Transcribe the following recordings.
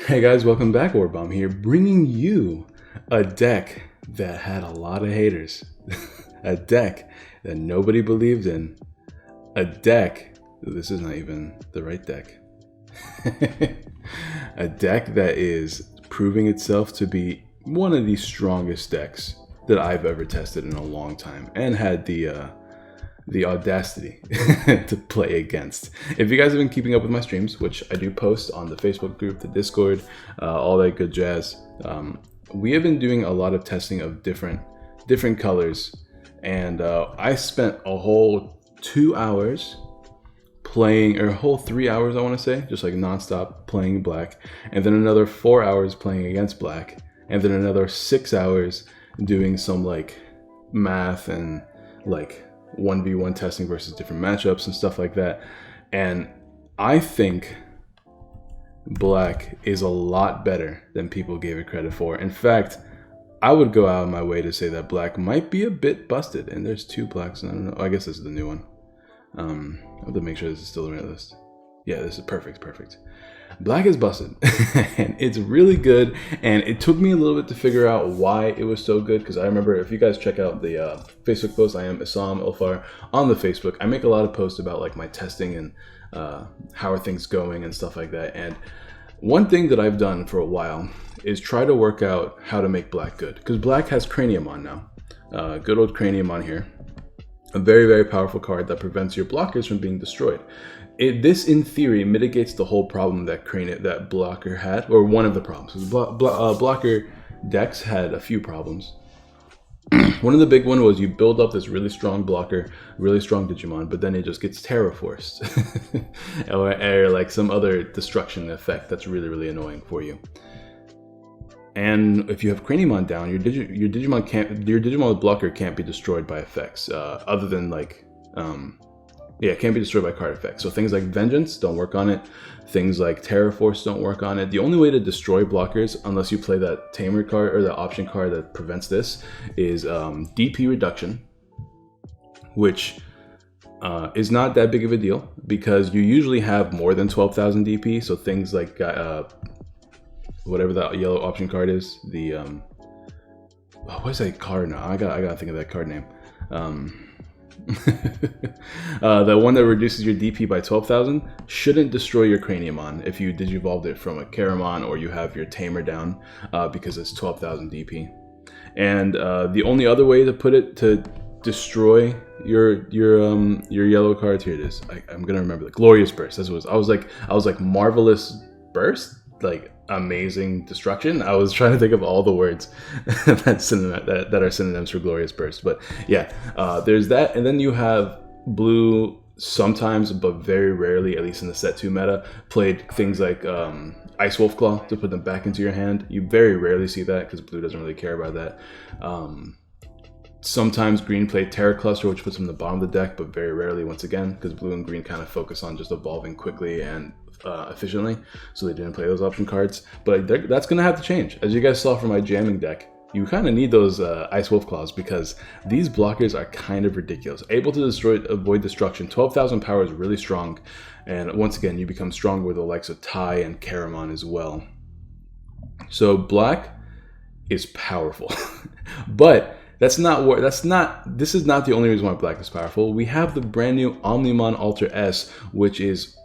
Hey guys, welcome back. Orbomb here, bringing you a deck that had a lot of haters. A deck that nobody believed in. A deck, this is not even the right deck. A deck that is proving itself to be one of the strongest decks that I've ever tested in a long time, and had the audacity to play against. If you guys have been keeping up with my streams, which I do post on the Facebook group, the Discord, all that good jazz, we have been doing a lot of testing of different colors, and I spent a whole 2 hours playing, or a whole 3 hours I want to say, just like nonstop playing black, and then another 4 hours playing against black, and then another 6 hours doing some like math and like 1v1 testing versus different matchups and stuff like that. And I think black is a lot better than people gave it credit for. In fact, I would go out of my way to say that black might be a bit busted. And there's two blacks, and I don't know, I guess this is the new one. I have to make sure this is still the right list. Yeah, this is perfect. Black is busted, and it's really good, and it took me a little bit to figure out why it was so good, because I remember, if you guys check out the Facebook post, I am Isam Ilfar on the Facebook. I make a lot of posts about like my testing and how are things going and stuff like that, and one thing that I've done for a while is try to work out how to make black good, because black has Cranium now. Good old Cranium here. A very, very powerful card that prevents your blockers from being destroyed. This, in theory, mitigates the whole problem that blocker had, or one of the problems. Blocker decks had a few problems. One of the big one was you build up this really strong blocker, really strong Digimon, but then it just gets Terra Forced, or like some other destruction effect that's really, really annoying for you. And if you have Cranium down, your Digimon with blocker can't be destroyed by effects, other than like, it can't be destroyed by card effects. So things like Vengeance don't work on it. Things like Terra Force don't work on it. The only way to destroy blockers, unless you play that Tamer card or the option card that prevents this, is DP reduction, which is not that big of a deal because you usually have more than 12,000 DP. So things like whatever that yellow option card is, the what is that card now? I gotta think of that card name. The one that reduces your DP by 12,000 shouldn't destroy your Craniumon if you digivolved it from a Karamon or you have your Tamer down, because it's 12,000 DP. And the only other way to put it to destroy your yellow cards, here it is. I'm gonna remember the Glorious Burst. That's what it was. I was like Marvelous Burst, like amazing destruction. I was trying to think of all the words that are synonyms for Glorious Burst, but yeah, there's that. And then you have blue sometimes, but very rarely, at least in the set 2 meta, played things like Ice Wolf Claw to put them back into your hand. You very rarely see that because blue doesn't really care about that. Sometimes green played Terra Cluster, which puts them in the bottom of the deck, but very rarely, once again, because blue and green kind of focus on just evolving quickly and efficiently, so they didn't play those option cards. But that's going to have to change. As you guys saw from my jamming deck, you kind of need those Ice Wolf Claws because these blockers are kind of ridiculous. Able to avoid destruction. 12,000 power is really strong, and once again, you become stronger with the likes of Tai and Karamon as well. So black is powerful, but this is not the only reason why black is powerful. We have the brand new Omnimon Alter S, which is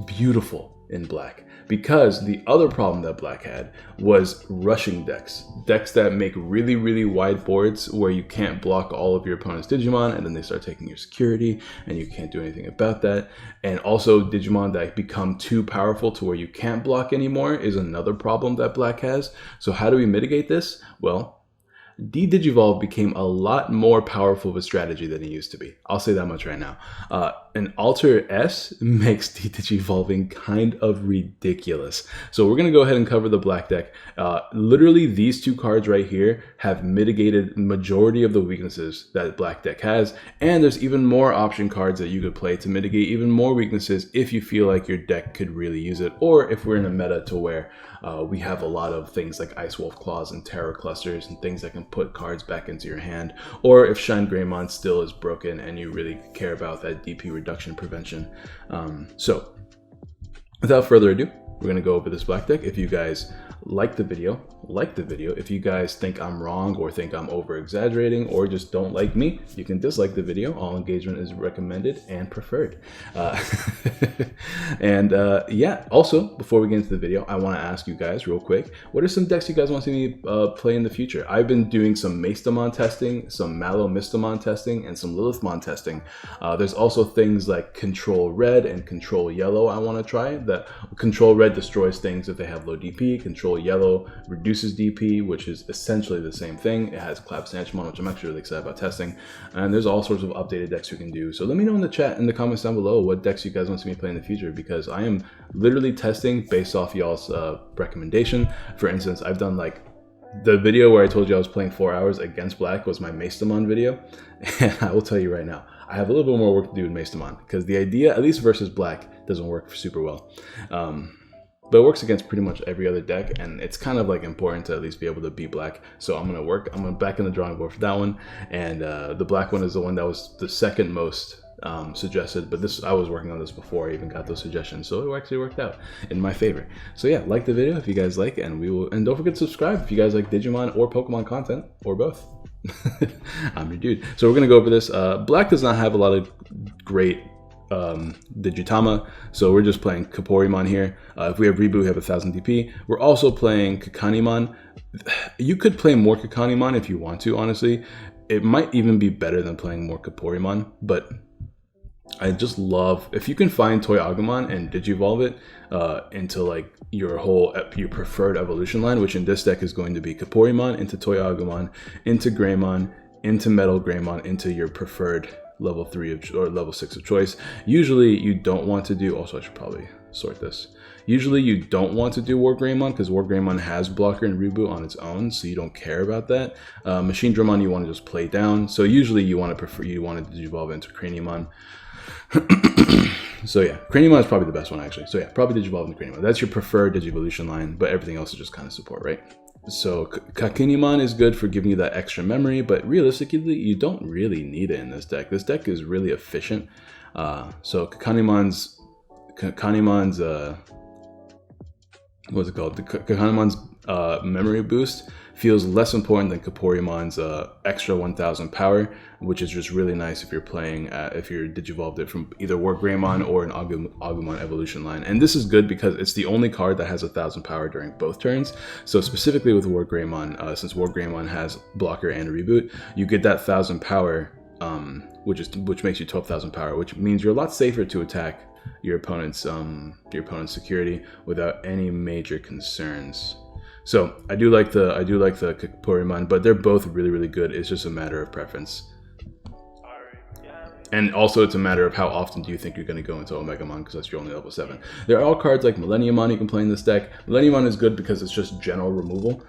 beautiful in black, because the other problem that black had was rushing decks that make really, really wide boards where you can't block all of your opponent's Digimon, and then they start taking your security and you can't do anything about that. And also Digimon that become too powerful to where you can't block anymore is another problem that black has. So how do we mitigate this? Well, De-Digivolve became a lot more powerful of a strategy than it used to be. I'll say that much right now. An Alter S makes De-Digivolving kind of ridiculous. So we're going to go ahead and cover the black deck. Literally, these two cards right here have mitigated the majority of the weaknesses that black deck has. And there's even more option cards that you could play to mitigate even more weaknesses if you feel like your deck could really use it. Or if we're in a meta to where we have a lot of things like Ice Wolf Claws and Terror Clusters and things that can put cards back into your hand, or if Shine Greymon still is broken and you really care about that DP reduction prevention. So without further ado, We're gonna go over this black deck. If you guys like the video, like the video. If you guys think I'm wrong or think I'm over exaggerating or just don't like me, you can dislike the video. All engagement is recommended and preferred. Yeah, also before we get into the video, I want to ask you guys real quick, what are some decks you guys want to see me play in the future? I've been doing some Maestamon testing, some Malo-Mistamon testing, and some Lilithmon testing. There's also things like Control Red and Control Yellow I want to try. That Control Red destroys things if they have low DP. Control Yellow reduces DP, which is essentially the same thing. It has Clap Sanchamon, which I'm actually really excited about testing. And there's all sorts of updated decks we can do. So let me know in the chat, in the comments down below, what decks you guys want to see me play in the future, because I am literally testing based off y'all's recommendation. For instance, I've done like the video where I told you I was playing 4 hours against black was my Maestamon video. And I will tell you right now, I have a little bit more work to do in Maestamon, because the idea, at least versus black, doesn't work super well. But it works against pretty much every other deck, and it's kind of like important to at least be able to beat black. So I'm gonna back in the drawing board for that one, and the black one is the one that was the second most suggested. But I was working on this before I even got those suggestions, so it actually worked out in my favor. So yeah, like the video if you guys like, and don't forget to subscribe if you guys like Digimon or Pokemon content, or both. I'm your dude. So we're gonna go over this. Black does not have a lot of great Digitama, so we're just playing Kaporimon here. If we have Reboot, we have 1000 DP. We're also playing Kakanimon. You could play more Kakanimon if you want to, honestly. It might even be better than playing more Kaporimon, but I just love, if you can find Toy Agumon and Digivolve it into like your preferred evolution line, which in this deck is going to be Kaporimon into Toy Agumon, into Greymon, into Metal Greymon, into your preferred level 3 or level 6 of choice. Usually you don't want to do, also I should probably sort this. Usually you don't want to do War Greymon, because War Greymon has blocker and reboot on its own, so you don't care about that. Machine Dramon you want to just play down, so usually you want to Digivolve into Craniumon. So yeah, Craniumon is probably the best one actually. So yeah, probably Digivolve into Craniumon. That's your preferred Digivolution line, but everything else is just kind of support, right? So Kakinimon is good for giving you that extra memory, but realistically, you don't really need it in this deck. This deck is really efficient. So Kakanimon's what's it called? Kakanimon's memory boost feels less important than Kaporimon's extra 1000 power, which is just really nice if you're playing, if you're Digivolved it from either War Greymon or an Agumon evolution line. And this is good because it's the only card that has 1000 power during both turns. So specifically with War Greymon, since War Greymon has blocker and reboot, you get that 1000 power, which makes you 12,000 power, which means you're a lot safer to attack your opponent's security without any major concerns. So I do like the Kaporimon, but they're both really, really good. It's just a matter of preference. And also it's a matter of how often do you think you're going to go into Omegamon, because that's your only level 7. There are cards like Millenniumon you can play in this deck. Millenniumon is good because it's just general removal.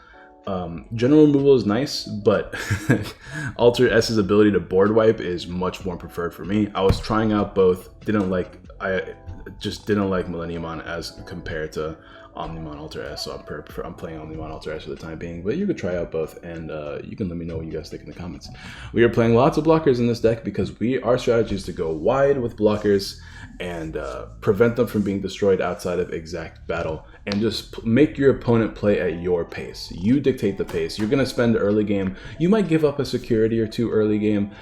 General removal is nice, but Alter S's ability to board wipe is much more preferred for me. I was trying out both, I just didn't like Millenniumon as compared to Omnimon Alter S, so I'm playing Omnimon Alter S for the time being, but you could try out both, and you can let me know what you guys think in the comments. We are playing lots of blockers in this deck because our strategy is to go wide with blockers and prevent them from being destroyed outside of exact battle, and just make your opponent play at your pace. You dictate the pace. You're going to spend early game. You might give up a security or two early game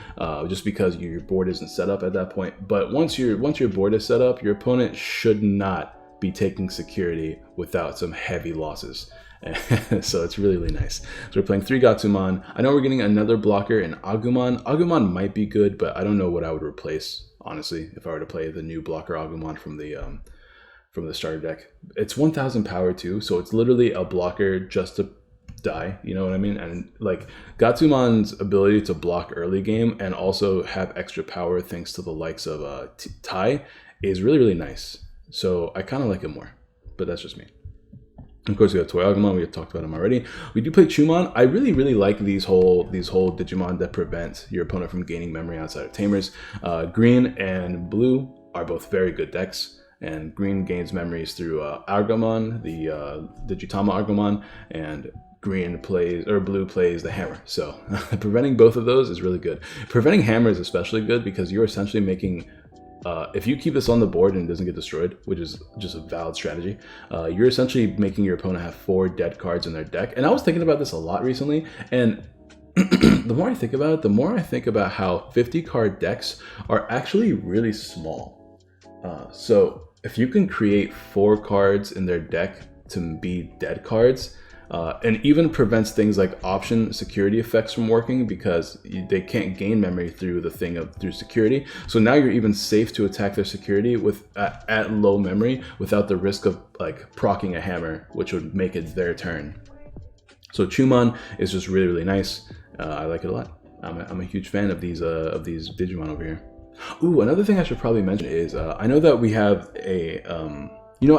just because your board isn't set up at that point, but once your board is set up, your opponent should not be taking security without some heavy losses. So it's really, really nice. So we're playing 3 Gatsumon. I know we're getting another blocker in Agumon. Agumon might be good, but I don't know what I would replace, honestly, if I were to play the new blocker Agumon from the starter deck. It's 1000 power too, so it's literally a blocker just to die, you know what I mean? And like Gatsumon's ability to block early game and also have extra power thanks to the likes of Tai is really, really nice. So I kind of like it more, but that's just me. Of course, we have Toy Agumon. We have talked about him already. We do play Chumon. I really, really like these whole Digimon that prevent your opponent from gaining memory outside of Tamers. Green and Blue are both very good decks, and Green gains memories through Agumon, the Digitama Agumon, and Blue plays the Hammer. So preventing both of those is really good. Preventing Hammer is especially good because you're essentially making if you keep this on the board and it doesn't get destroyed, which is just a valid strategy, you're essentially making your opponent have 4 dead cards in their deck. And I was thinking about this a lot recently, and the more I think about it, the more I think about how 50 card decks are actually really small. So if you can create 4 cards in their deck to be dead cards, and even prevents things like option security effects from working, because they can't gain memory through the thing of through security. So now you're even safe to attack their security with at low memory without the risk of like proccing a hammer, which would make it their turn. So Chumon is just really, really nice. I like it a lot. I'm a huge fan of these Digimon over here. Ooh, another thing I should probably mention is I know that we have a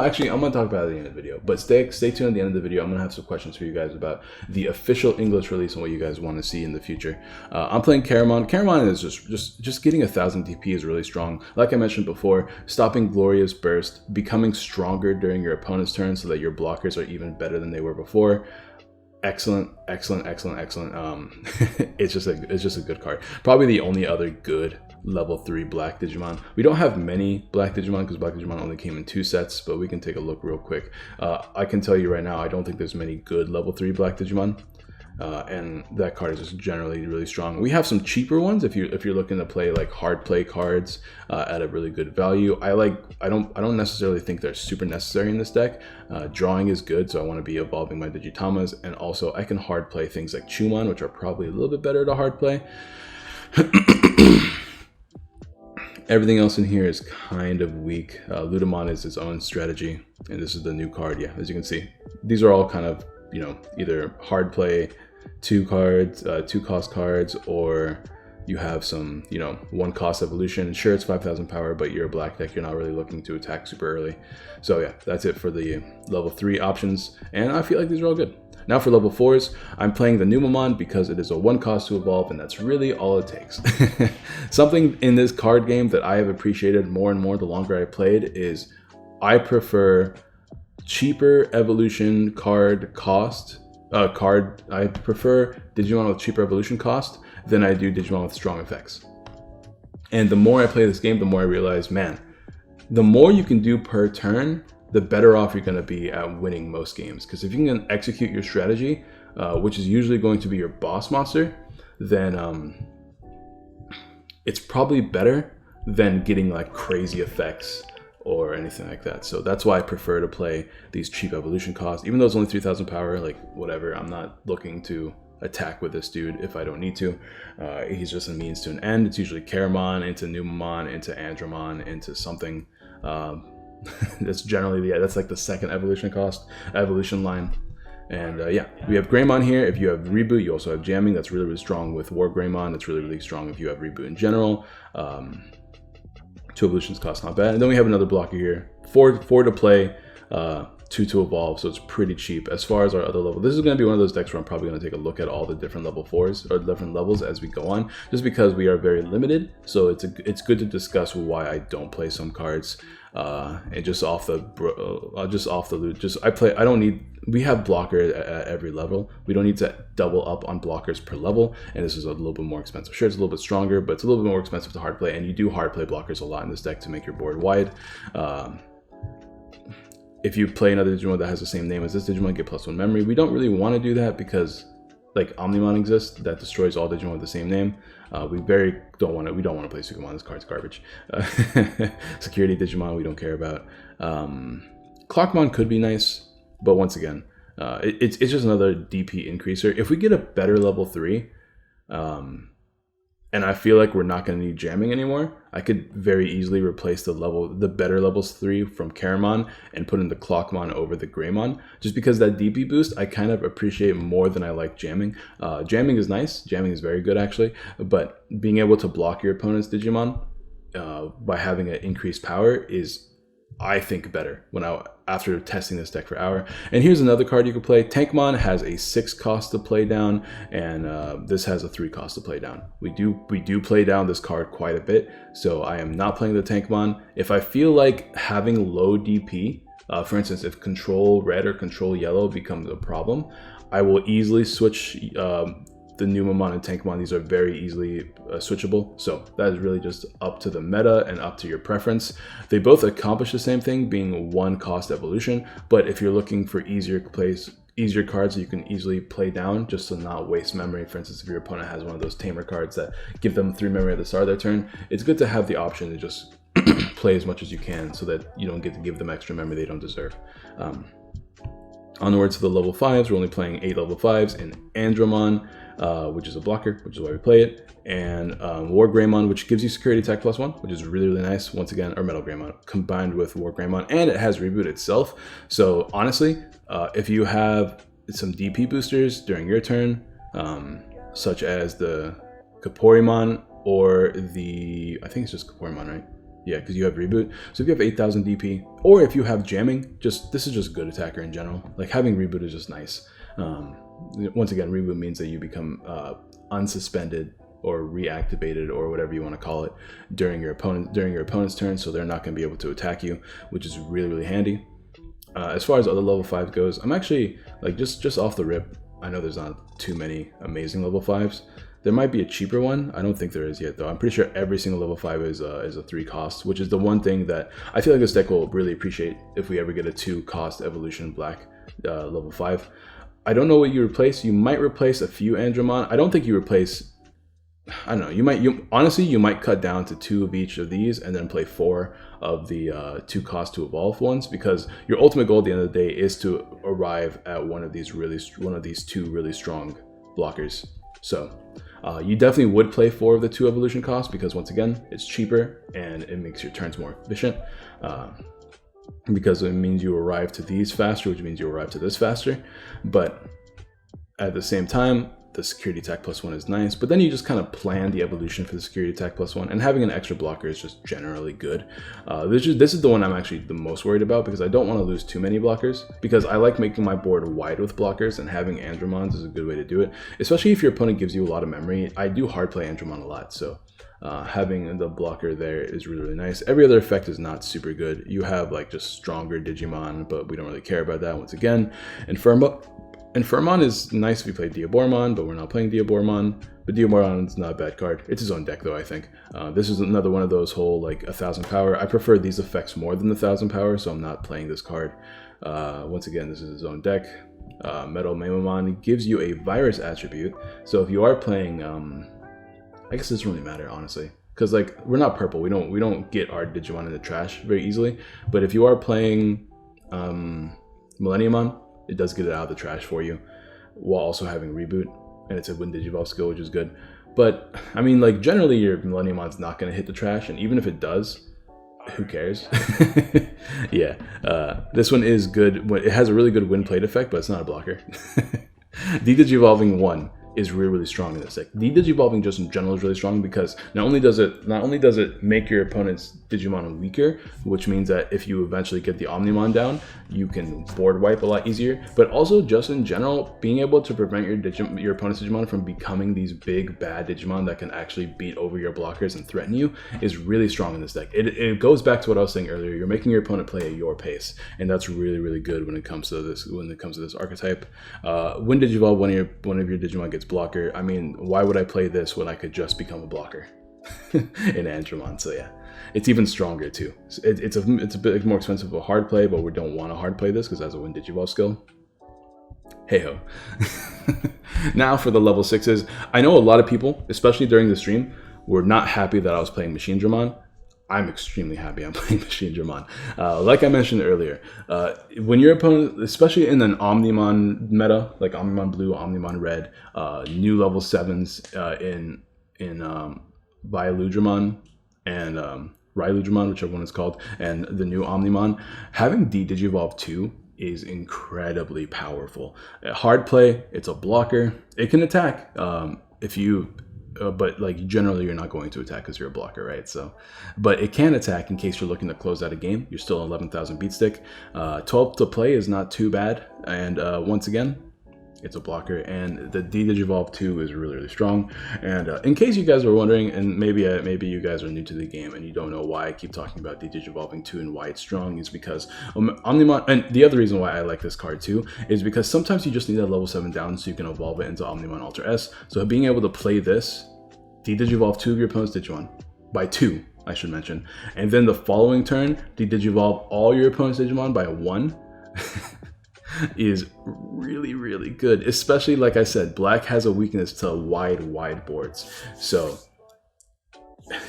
actually, I'm going to talk about it at the end of the video, but stay tuned at the end of the video. I'm going to have some questions for you guys about the official English release and what you guys want to see in the future. I'm playing Caramon. Caramon is just getting 1000 DP is really strong. Like I mentioned before, stopping Glorious Burst, becoming stronger during your opponent's turn so that your blockers are even better than they were before. Excellent. It's just a good card. Probably the only other good level 3 black Digimon. We don't have many black Digimon because black Digimon only came in 2 sets, but we can take a look real quick. I can tell you right now, I don't think there's many good level 3 black Digimon. And that card is just generally really strong. We have some cheaper ones if you're looking to play like hard play cards at a really good value. I don't necessarily think they're super necessary in this deck. Drawing is good, so I want to be evolving my Digitamas, and also I can hard play things like Chumon, which are probably a little bit better to hard play. Everything else in here is kind of weak. Ludamon is its own strategy, and this is the new card. Yeah, as you can see, these are all kind of either hard play 2 cards, 2 cost cards, or you have some 1 cost evolution. Sure, it's 5000 power, but you're a black deck, you're not really looking to attack super early. So yeah, that's it for the level 3 options, and I feel like these are all good. Now for level 4s, I'm playing the Numamon because it is a 1 cost to evolve, and that's really all it takes. Something in this card game that I have appreciated more and more the longer I played is I prefer cheaper evolution card cost. I prefer Digimon with cheaper evolution cost than I do Digimon with strong effects. And the more I play this game, the more I realize, man, the more you can do per turn, the better off you're going to be at winning most games. Because if you can execute your strategy, which is usually going to be your boss monster, then it's probably better than getting like crazy effects or anything like that. So that's why I prefer to play these cheap evolution costs. Even though it's only 3000 power, like whatever, I'm not looking to attack with this dude if I don't need to. He's just a means to an end. It's usually Caramon into Numamon into Andromon into something. That's generally that's like the second evolution line. And yeah, we have Greymon here. If you have Reboot, you also have Jamming. That's really, really strong with War Greymon. That's really, really strong if you have Reboot in general. 2 evolutions cost not bad. And then we have another blocker here. 4 to play, 2 to evolve, so it's pretty cheap. As far as our other level, this is going to be one of those decks where I'm probably going to take a look at all the different level 4s or different levels as we go on, just because we are very limited. So it's good to discuss why I don't play some cards. And just off the loot, we have blocker at every level. We don't need to double up on blockers per level, and this is a little bit more expensive. Sure, it's a little bit stronger, but it's a little bit more expensive to hard play, and you do hard play blockers a lot in this deck to make your board wide. If you play another Digimon that has the same name as this Digimon, get +1 memory. We don't really want to do that because like Omnimon exists that destroys all Digimon with the same name. We don't want to play Sukamon. This card's garbage. Security Digimon we don't care about. Clockmon could be nice, but once again, it's just another DP increaser. If we get a better level 3, and I feel like we're not going to need Jamming anymore, I could very easily replace the better levels 3 from Caramon and put in the Clockmon over the Greymon, just because that DP boost I kind of appreciate more than I like Jamming. Jamming is nice. Jamming is very good actually, but being able to block your opponent's Digimon by having an increased power is, I think, better after testing this deck for an hour. And here's another card you can play. Tankmon has a 6 cost to play down, and this has a 3 cost to play down. We do play down this card quite a bit, so I am not playing the Tankmon. If I feel like having low DP, for instance, if Control Red or Control Yellow becomes a problem, I will easily switch the Numamon and Tankmon, these are very easily switchable. So that is really just up to the meta and up to your preference. They both accomplish the same thing, being 1 cost evolution. But if you're looking for easier cards that you can easily play down just to not waste memory. For instance, if your opponent has one of those tamer cards that give them 3 memory at the start of their turn, it's good to have the option to just play as much as you can so that you don't get to give them extra memory they don't deserve. Onwards to the level 5s, we're only playing 8 level 5s in Andromon, which is a blocker, which is why we play it, and War Greymon, which gives you security attack +1, which is really, really nice. Once again, or Metal Greymon combined with War Greymon, and it has reboot itself. So honestly, if you have some DP boosters during your turn, such as the Kaporimon or I think it's just Kaporimon, right? Yeah, because you have reboot. So if you have 8,000 DP, or if you have jamming, this is just good attacker in general. Like having reboot is just nice. Once again, reboot means that you become unsuspended or reactivated or whatever you want to call it during your opponent's turn, so they're not going to be able to attack you, which is really, really handy. As far as other level 5 goes, I'm actually like just off the rip. I know there's not too many amazing level 5s. There might be a cheaper one. I don't think there is yet, though. I'm pretty sure every single level 5 is a 3 cost, which is the one thing that I feel like this deck will really appreciate if we ever get a 2 cost evolution black level 5. I don't know what you replace. You might replace a few Andromon. I don't think you replace. I don't know. Honestly, you might cut down to 2 of each of these and then play 4 of the 2 cost to evolve ones, because your ultimate goal at the end of the day is to arrive at one of these 2 really strong blockers. So you definitely would play 4 of the 2 evolution costs, because once again, it's cheaper and it makes your turns more efficient. Because it means you arrive to these faster, which means you arrive to this faster. But at the same time, the security attack +1 is nice, but then you just kind of plan the evolution for the security attack +1, and having an extra blocker is just generally good. This is the one I'm actually the most worried about, because I don't want to lose too many blockers, because I like making my board wide with blockers, and having Andromons is a good way to do it, especially if your opponent gives you a lot of memory. I do hard play Andromon a lot, so having the blocker there is really, really nice. Every other effect is not super good. You have like just stronger Digimon, but we don't really care about that once again. Infermon is nice if you play Diabormon, but we're not playing Diabormon. But Diabormon is not a bad card. It's his own deck though, I think. This is another one of those whole like 1,000 power. I prefer these effects more than the 1,000 power, so I'm not playing this card. Once again, this is his own deck. Metal Mamamon gives you a virus attribute. So if you are playing, I guess it doesn't really matter, honestly. Because like we're not purple, we don't get our Digimon in the trash very easily. But if you are playing Millenniumon, it does get it out of the trash for you, while also having reboot, and it's a win Digivolve skill, which is good. But I mean, like generally your Millenniumon's not going to hit the trash, and even if it does, who cares? Yeah, this one is good. It has a really good win plate effect, but it's not a blocker. Digivolving 1 is really, really strong in this deck. Digivolving just in general is really strong, because not only does it make your opponent's Digimon weaker, which means that if you eventually get the Omnimon down, you can board wipe a lot easier, but also just in general, being able to prevent your opponent's Digimon from becoming these big bad Digimon that can actually beat over your blockers and threaten you is really strong in this deck. It goes back to what I was saying earlier. You're making your opponent play at your pace, and that's really, really good when it comes to this archetype. When Digivolve one of your Digimon gets blocker, I mean, why would I play this when I could just become a blocker in Andromon? So yeah, it's even stronger too. It's a bit more expensive of a hard play, but we don't want to hard play this because it has a win Digivolve skill. Hey ho. Now for the level 6s. I know a lot of people, especially during the stream, were not happy that I was playing Machine Dramon. I'm extremely happy I'm playing Machine Dramon. Like I mentioned earlier, when your opponent, especially in an Omnimon meta, like Omnimon Blue, Omnimon Red, new level 7s in Violudramon and Ryludramon, whichever one it's called, and the new Omnimon, having Digivolve 2 is incredibly powerful. Hard play, it's a blocker. It can attack but like generally you're not going to attack because you're a blocker, right? So, but it can attack in case you're looking to close out a game. You're still 11,000 beat stick. 12 to play is not too bad. And once again, It's a blocker, and the D-Digivolve 2 is really, really strong. And in case you guys are wondering, and maybe you guys are new to the game and you don't know why I keep talking about D-Digivolving 2 and why it's strong, is because Omnimon, and the other reason why I like this card too, is because sometimes you just need that level 7 down so you can evolve it into Omnimon Alter S. So being able to play this, D-Digivolve 2 of your opponent's Digimon, by 2, I should mention, and then the following turn, D-Digivolve all your opponent's Digimon by 1, is really, really good. Especially, like I said, black has a weakness to wide boards. So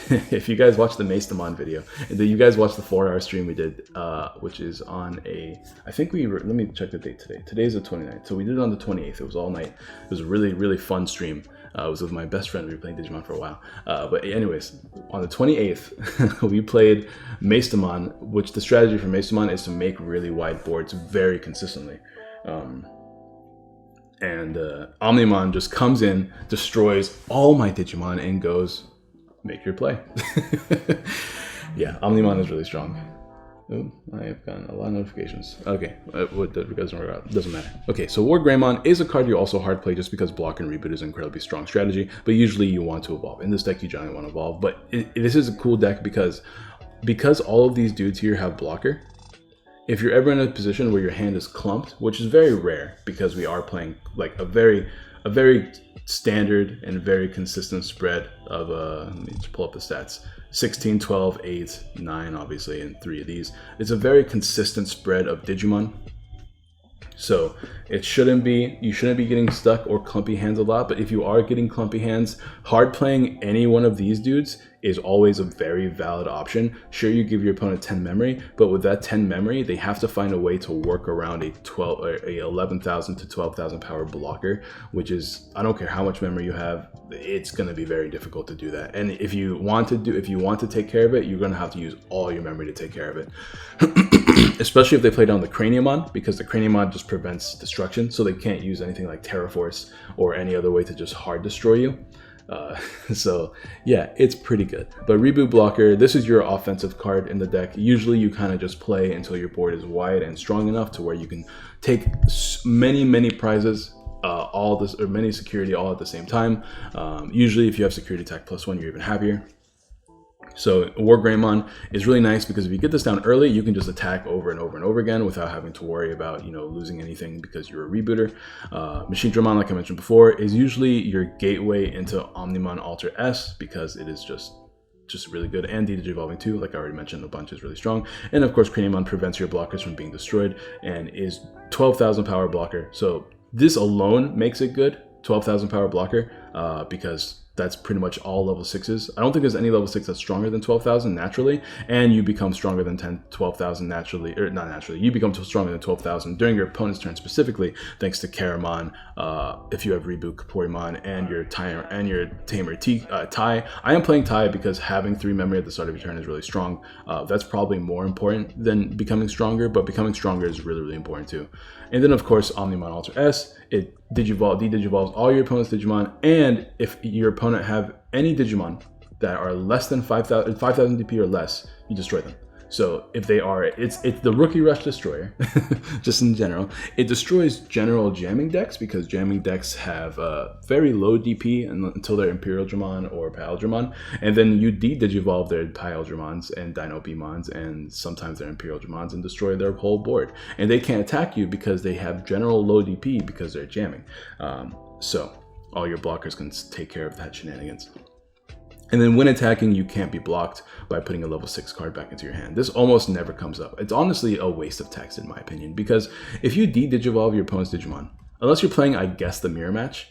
if you guys watch the Maestamon video, and then you guys watch the 4-hour stream we did, which is on I think let me check the date today. Today's the 29th, so we did it on the 28th. It was all night. It was a really, really fun stream. It was with my best friend. We were playing Digimon for a while. But anyways, on the 28th, we played Maestamon, which the strategy for Maestamon is to make really wide boards very consistently. Omnimon just comes in, destroys all my Digimon, and goes, make your play. Yeah, Omnimon is really strong. Oh, I have gotten a lot of notifications. Okay, what doesn't matter. Okay, so War Greymon is a card you also hard play just because block and reboot is an incredibly strong strategy, but usually you want to evolve. In this deck, you generally want to evolve, but this is a cool deck because all of these dudes here have blocker. If you're ever in a position where your hand is clumped, which is very rare because we are playing like a very standard and very consistent spread of, let me just pull up the stats, 16, 12, 8, 9, obviously, and 3 of these. It's a very consistent spread of Digimon. So you shouldn't be getting stuck or clumpy hands a lot, but if you are getting clumpy hands, hard playing any one of these dudes is always a very valid option. Sure, you give your opponent 10 memory, but with that 10 memory, they have to find a way to work around a 11,000 to 12,000 power blocker, which is, I don't care how much memory you have, it's going to be very difficult to do that. And if you want to take care of it, you're going to have to use all your memory to take care of it. Especially if they play down the Craniumon, because the Craniumon just prevents destruction, so they can't use anything like Terra Force or any other way to just hard destroy you. So yeah, it's pretty good. But Reboot Blocker, this is your offensive card in the deck. Usually you kind of just play until your board is wide and strong enough to where you can take many prizes, many security all at the same time. Usually if you have security attack +1, you're even happier. So War Greymon is really nice because if you get this down early, you can just attack over and over again without having to worry about, losing anything because you're a rebooter. Machine Dramon, like I mentioned before, is usually your gateway into Omnimon Alter S because it is just really good. And D-Digivolving 2, like I already mentioned, a bunch is really strong. And of course, Craniumon prevents your blockers from being destroyed and is 12,000 power blocker. So this alone makes it good, 12,000 power blocker, because that's pretty much all level 6s. I don't think there's any level 6 that's stronger than 12,000 naturally, and you become stronger than 12,000 naturally, or not naturally, you become stronger than 12,000 during your opponent's turn specifically, thanks to Karamon, if you have Reboot Kaporimon, and your Tamer Tai. I am playing Tai because having 3 memory at the start of your turn is really strong. That's probably more important than becoming stronger, but becoming stronger is really, really important too. And then of course, Omnimon Alter S, it D-Digivolves all your opponent's Digimon, and if your opponent have any Digimon that are less than 5,000 DP or less, you destroy them. So if they are, it's the Rookie Rush Destroyer, just in general. It destroys general jamming decks because jamming decks have very low DP until they're Imperial Dramon or Pile Dramon, and then you D-Digivolve their Pile Dramons and Dino Beamons and sometimes their Imperial Dramons and destroy their whole board. And they can't attack you because they have general low DP because they're jamming. So all your blockers can take care of that shenanigans. And then when attacking, you can't be blocked by putting a level 6 card back into your hand. This almost never comes up. It's honestly a waste of text in my opinion, because if you D-Digivolve your opponent's Digimon, unless you're playing, I guess, the mirror match,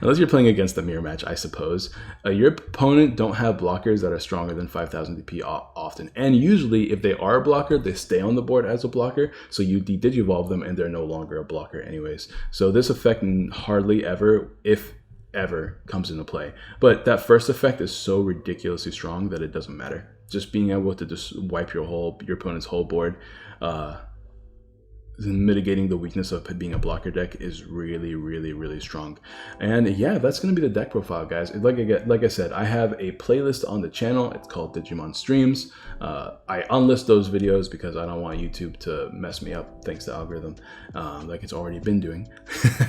unless you're playing against the mirror match, I suppose, your opponent don't have blockers that are stronger than 5,000 DP often. And usually if they are a blocker, they stay on the board as a blocker, so you D-Digivolve them and they're no longer a blocker anyways. So this effect hardly ever, if ever, comes into play. But that first effect is so ridiculously strong that it doesn't matter. Just being able to just wipe your opponent's whole board mitigating the weakness of being a blocker deck is really strong. And yeah, that's going to be the deck profile, guys. Like I said, I have a playlist on the channel. It's called Digimon Streams. I unlist those videos because I don't want YouTube to mess me up, thanks to algorithm, like it's already been doing.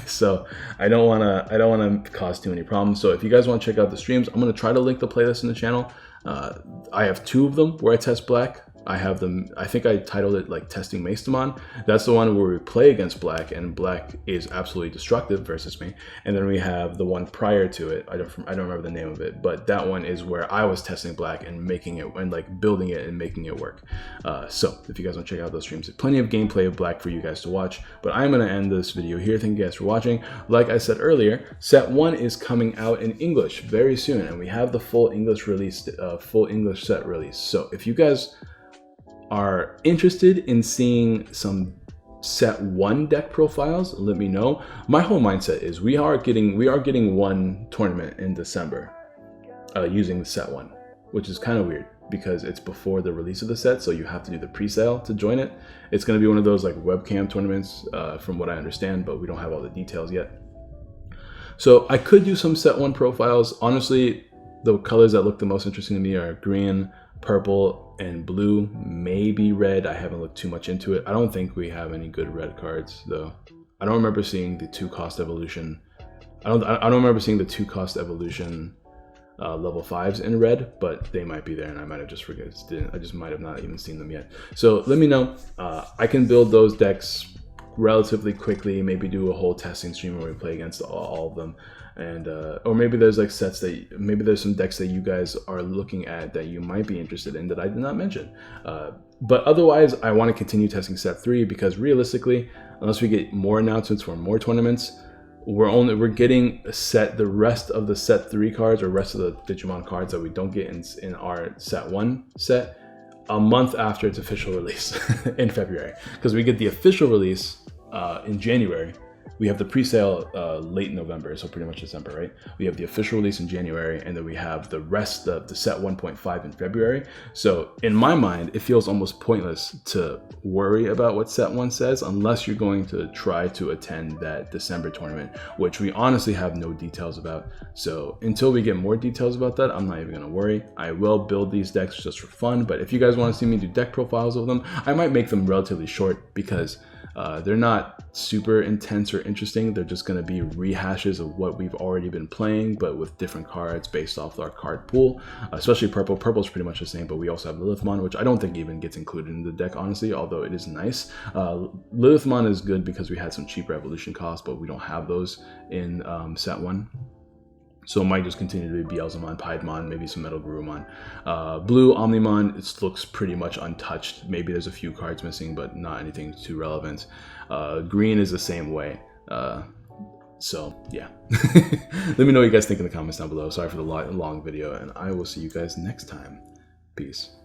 So I don't want to cause too many problems. So if you guys want to check out the streams, I'm going to try to link the playlist in the channel. I have 2 of them where I test black. I have them, I think I titled it like Testing Maestamon. That's the one where we play against black and black is absolutely destructive versus me. And then we have the one prior to it. I don't remember the name of it, but that one is where I was testing black and making it, and like building it and making it work. So if you guys want to check out those streams, there's plenty of gameplay of black for you guys to watch, but I'm going to end this video here. Thank you guys for watching. Like I said earlier, set 1 is coming out in English very soon, and we have the full English release, full English set release. So if you guys are interested in seeing some set 1 deck profiles, let me know. My whole mindset is we are getting one tournament in December using the set 1, which is kind of weird because it's before the release of the set, so you have to do the pre-sale to join it. It's going to be one of those like webcam tournaments from what I understand, but we don't have all the details yet. So I could do some set 1 profiles. Honestly, the colors that look the most interesting to me are green, purple, and blue, maybe red. I haven't looked too much into it. I don't think we have any good red cards though. I don't remember seeing the 2-cost evolution. I don't remember seeing the 2-cost evolution level 5s in red, but they might be there and I might have just forgotten. I just might have not even seen them yet. So let me know. I can build those decks relatively quickly, maybe do a whole testing stream where we play against all of them. And or maybe there's like sets that maybe there's some decks that you guys are looking at that you might be interested in that I did not mention. But otherwise, I want to continue testing set 3 because realistically, unless we get more announcements for more tournaments, we're getting the rest of the set 3 cards or rest of the Digimon cards that we don't get in our set 1 set a month after its official release in February, because we get the official release in January. We have the pre-sale late November, so pretty much December, right? We have the official release in January, and then we have the rest of the set 1.5 in February. So in my mind, it feels almost pointless to worry about what set 1 says unless you're going to try to attend that December tournament, which we honestly have no details about. So until we get more details about that, I'm not even gonna worry. I will build these decks just for fun, but if you guys wanna see me do deck profiles of them, I might make them relatively short because they're not super intense or interesting. They're just going to be rehashes of what we've already been playing, but with different cards based off our card pool, especially purple. Purple is pretty much the same, but we also have Lilithmon, which I don't think even gets included in the deck, honestly, although it is nice. Lilithmon is good because we had some cheaper evolution costs, but we don't have those in set 1. So it might just continue to be Beelzemon, Piedmon, maybe some Metal Garurumon. Blue, Omnimon, it looks pretty much untouched. Maybe there's a few cards missing, but not anything too relevant. Green is the same way. So yeah. Let me know what you guys think in the comments down below. Sorry for the long video, and I will see you guys next time. Peace.